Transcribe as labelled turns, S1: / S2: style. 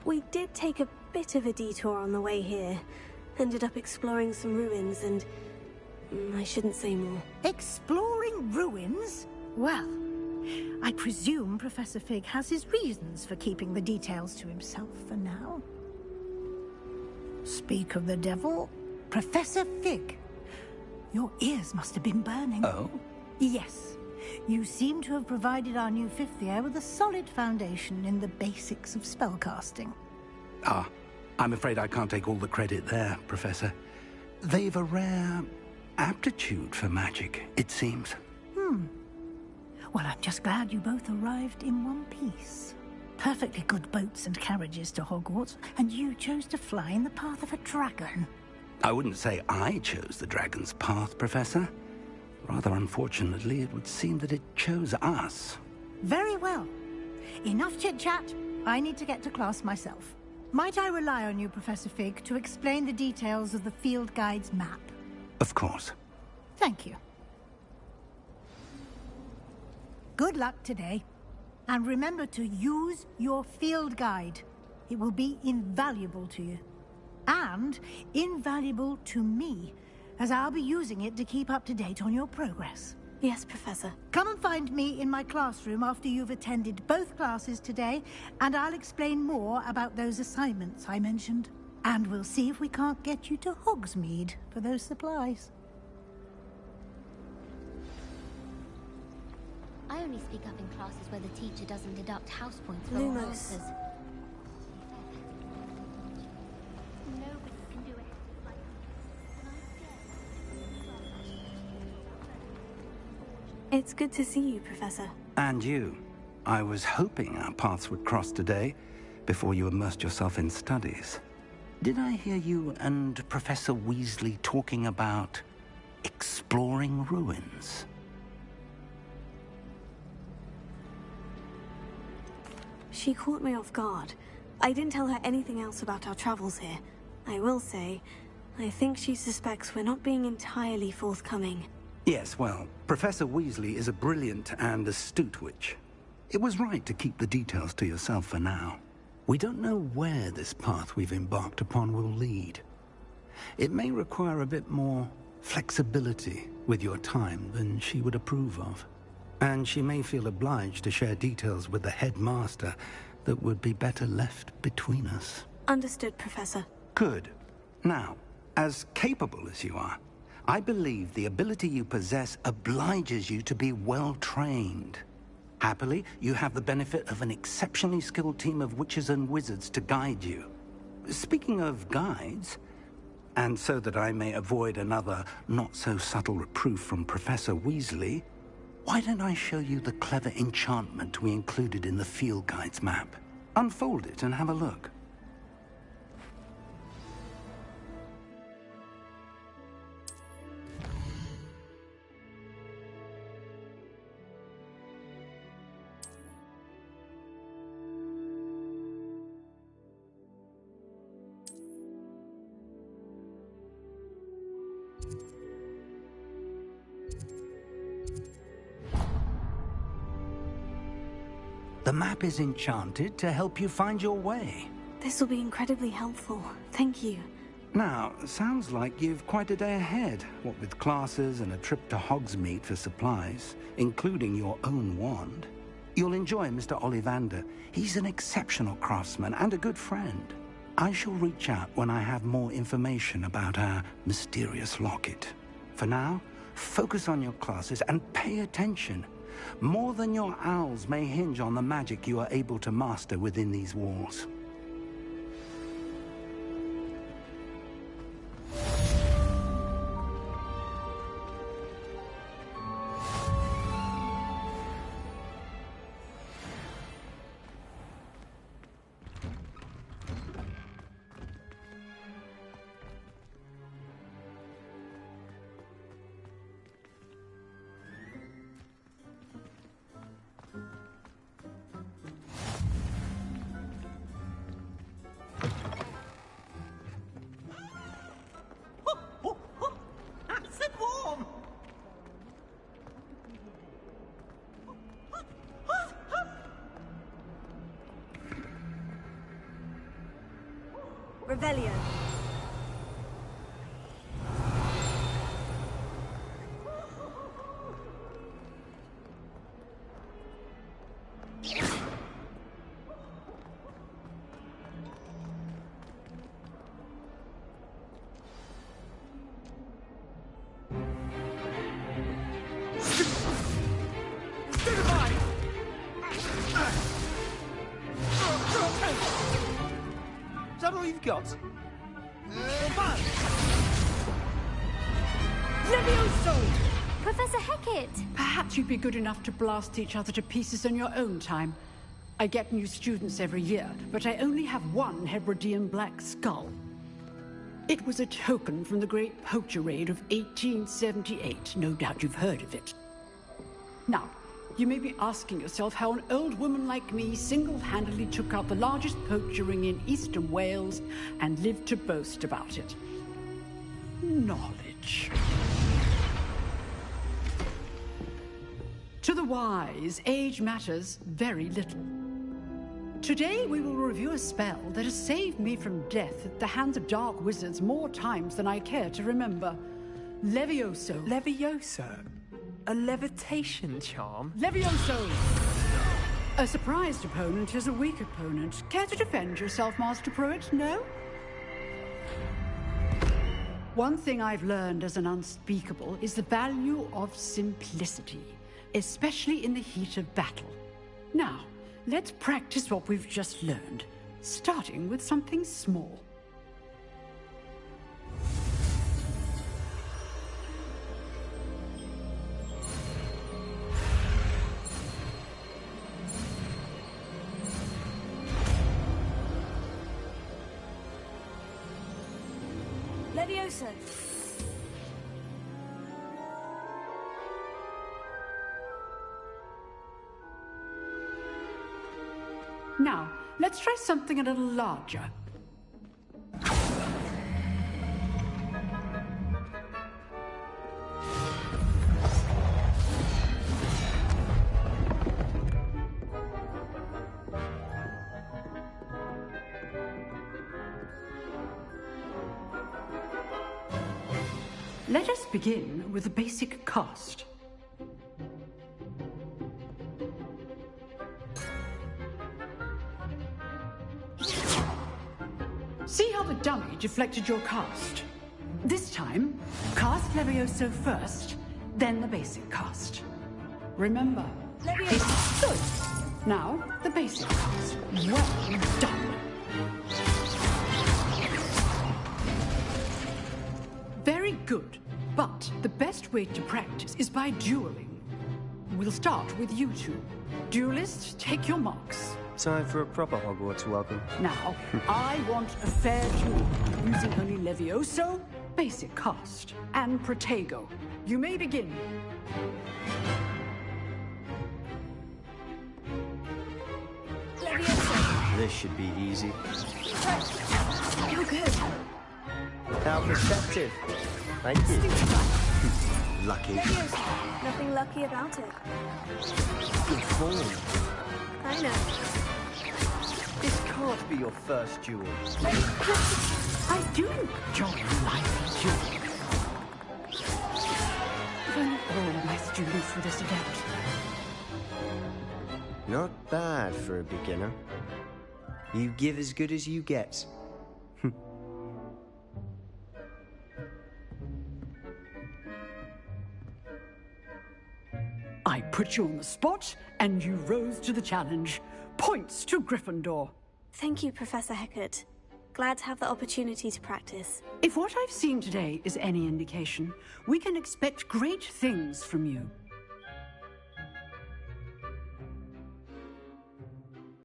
S1: We did take a bit of a detour on the way here. Ended up exploring some ruins and... I shouldn't say more.
S2: Exploring ruins? Well, I presume Professor Fig has his reasons for keeping the details to himself for now. Speak of the devil, Professor Fig. Your ears must have been burning.
S3: Oh?
S2: Yes. You seem to have provided our new fifth year with a solid foundation in the basics of spellcasting.
S3: Ah, I'm afraid I can't take all the credit there, Professor. They've a rare aptitude for magic, it seems.
S2: Well, I'm just glad you both arrived in one piece. Perfectly good boats and carriages to Hogwarts, and you chose to fly in the path of a dragon.
S3: I wouldn't say I chose the dragon's path, Professor. Rather unfortunately, it would seem that it chose us.
S2: Very well. Enough chit-chat. I need to get to class myself. Might I rely on you, Professor Fig, to explain the details of the field guide's map?
S3: Of course.
S2: Thank you. Good luck today. And remember to use your field guide. It will be invaluable to you. And invaluable to me, as I'll be using it to keep up to date on your progress.
S1: Yes, Professor.
S2: Come and find me in my classroom after you've attended both classes today, and I'll explain more about those assignments I mentioned. And we'll see if we can't get you to Hogsmeade for those supplies.
S4: I only speak up in classes where the teacher doesn't deduct house points for all
S1: Lumos.
S4: answers. Nobody can do it like
S1: It's good to see you, Professor.
S3: And you. I was hoping our paths would cross today, before you immersed yourself in studies. Did I hear you and Professor Weasley talking about exploring ruins?
S1: She caught me off guard. I didn't tell her anything else about our travels here. I will say, I think she suspects we're not being entirely forthcoming.
S3: Yes, well, Professor Weasley is a brilliant and astute witch. It was right to keep the details to yourself for now. We don't know where this path we've embarked upon will lead. It may require a bit more flexibility with your time than she would approve of. And she may feel obliged to share details with the headmaster that would be better left between us.
S1: Understood, Professor.
S3: Good. Now, as capable as you are, I believe the ability you possess obliges you to be well-trained. Happily, you have the benefit of an exceptionally skilled team of witches and wizards to guide you. Speaking of guides, and so that I may avoid another not-so-subtle reproof from Professor Weasley, why don't I show you the clever enchantment we included in the field guide's map? Unfold it and have a look. The map is enchanted to help you find your way.
S1: This will be incredibly helpful. Thank you.
S3: Now, sounds like you've quite a day ahead, what with classes and a trip to Hogsmeade for supplies, including your own wand. You'll enjoy Mr. Ollivander. He's an exceptional craftsman and a good friend. I shall reach out when I have more information about our mysterious locket. For now, focus on your classes and pay attention. More than your owls may hinge on the magic you are able to master within these walls.
S1: Revelio.
S5: Is that all you've got?
S6: Levioso!
S4: Professor Hecat!
S6: Perhaps you'd be good enough to blast each other to pieces in your own time. I get new students every year, but I only have one Hebridean black skull. It was a token from the Great Poacher Raid of 1878. No doubt you've heard of it. Now, you may be asking yourself how an old woman like me single-handedly took out the largest poacher ring in eastern Wales and lived to boast about it. Knowledge. To the wise, age matters very little. Today we will review a spell that has saved me from death at the hands of dark wizards more times than I care to remember. Levioso.
S5: Levioso? A levitation charm?
S6: Levioso! A surprised opponent is a weak opponent. Care to defend yourself, Master Pruitt? No? One thing I've learned as an unspeakable is the value of simplicity, especially in the heat of battle. Now, let's practice what we've just learned, starting with something small.
S1: Levioso.
S6: Now, let's try something a little larger. Let us begin with the basic cast. See how the dummy deflected your cast? This time, cast Levioso first, then the basic cast. Remember, this is good. Now, the basic cast. Well done. Very good, but the best way to practice is by dueling. We'll start with you two. Duelists, take your marks.
S5: Time for a proper Hogwarts welcome.
S6: Now, I want a fair duel, using only Levioso, basic cast, and Protego. You may begin.
S1: Levioso.
S5: This should be easy.
S1: You're good.
S5: How perceptive. Thank you. Lucky.
S1: Levioso. Nothing lucky about it.
S5: Good form.
S1: I know.
S5: This can't be your first duel.
S6: I do enjoy life duel. If only all my students were this adept.
S5: Not bad for a beginner. You give as good as you get.
S6: I put you on the spot, and you rose to the challenge. Points to Gryffindor.
S1: Thank you, Professor Hecat. Glad to have the opportunity to practice.
S6: If what I've seen today is any indication, we can expect great things from you.